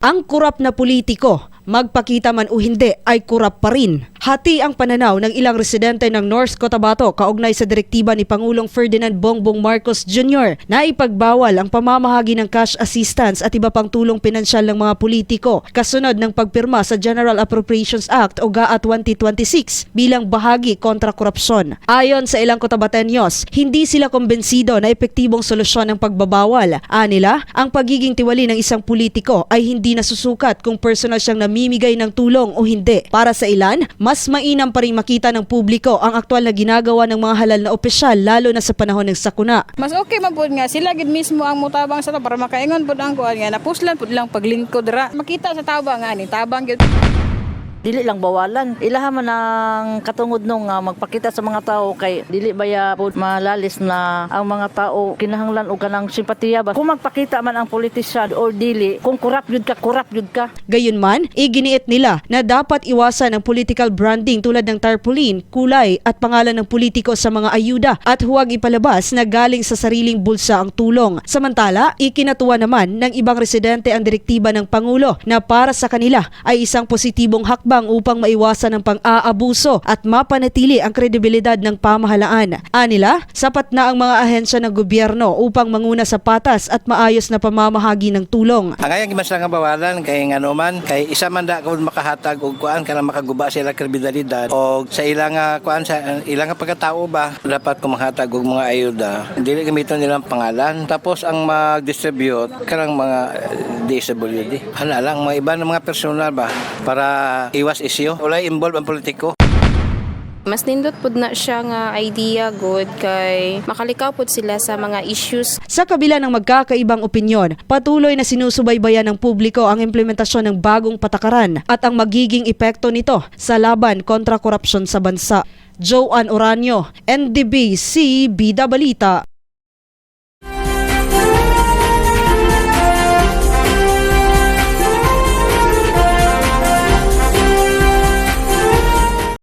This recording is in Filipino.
Ang kurap na politiko, magpakita man o hindi, ay kurap pa rin. Hati ang pananaw ng ilang residente ng North Cotabato kaugnay sa direktiba ni Pangulong Ferdinand Bongbong Marcos Jr. na ipagbawal ang pamamahagi ng cash assistance at iba pang tulong pinansyal ng mga politiko kasunod ng pagpirma sa General Appropriations Act o GAA 2026 bilang bahagi kontra korupsyon. Ayon sa ilang Cotabateños, hindi sila kumbensido na epektibong solusyon ng pagbabawal. Anila, ang pagiging tiwali ng isang politiko ay hindi nasusukat kung personal siyang namimigay ng tulong o hindi. Para sa ilan, mas mainam pa rin makita ng publiko ang aktual na ginagawa ng mga halal na opisyal lalo na sa panahon ng sakuna. Mas okay man pud nga sila gid mismo ang mutabang sa to para makaingon pud ang kuan nga napuslan pud lang paglingkod ra. Makita sa tabang nga ni tabang gyud. Dili lang bawalan. Ilaha man ang katungod nung magpakita sa mga tao kay dili baya po malalis na ang mga tao kinahanglan og kanang simpatiya ba. Kung magpakita man ang politisyan or dili, kung kurap yun ka. Gayunman, iginiit nila na dapat iwasan ang political branding tulad ng tarpaulin, kulay at pangalan ng politiko sa mga ayuda at huwag ipalabas na galing sa sariling bulsa ang tulong. Samantala, ikinatuwa naman ng ibang residente ang direktiba ng Pangulo na para sa kanila ay isang positibong hakbang upang maiwasan ang pang-aabuso at mapanatili ang kredibilidad ng pamahalaan. Anila, sapat na ang mga ahensya ng gobyerno upang manguna sa patas at maayos na pamamahagi ng tulong. Ang ayang mas nga bawalan kay ngano man kay isa man da kun makahatag og kuan kana makaguba sila kredibilidad o sa ilang kuan sa ilang pagkatao ba dapat kumahatag og mga ayuda dili gamiton nilang pangalan tapos ang mag-distribute kanang mga DSWD. Hala lang mga iba ng mga personal ba para iwas isyu. Walay involved ang politiko. Mas nindot pud na siya nga idea good kay makalikaw pud sila sa mga issues. Sa kabila ng magkakaibang opinyon, patuloy na sinusubaybayan ng publiko ang implementasyon ng bagong patakaran at ang magiging epekto nito sa laban kontra korupsyon sa bansa. Joanne Oranio, NDBC Bida Balita.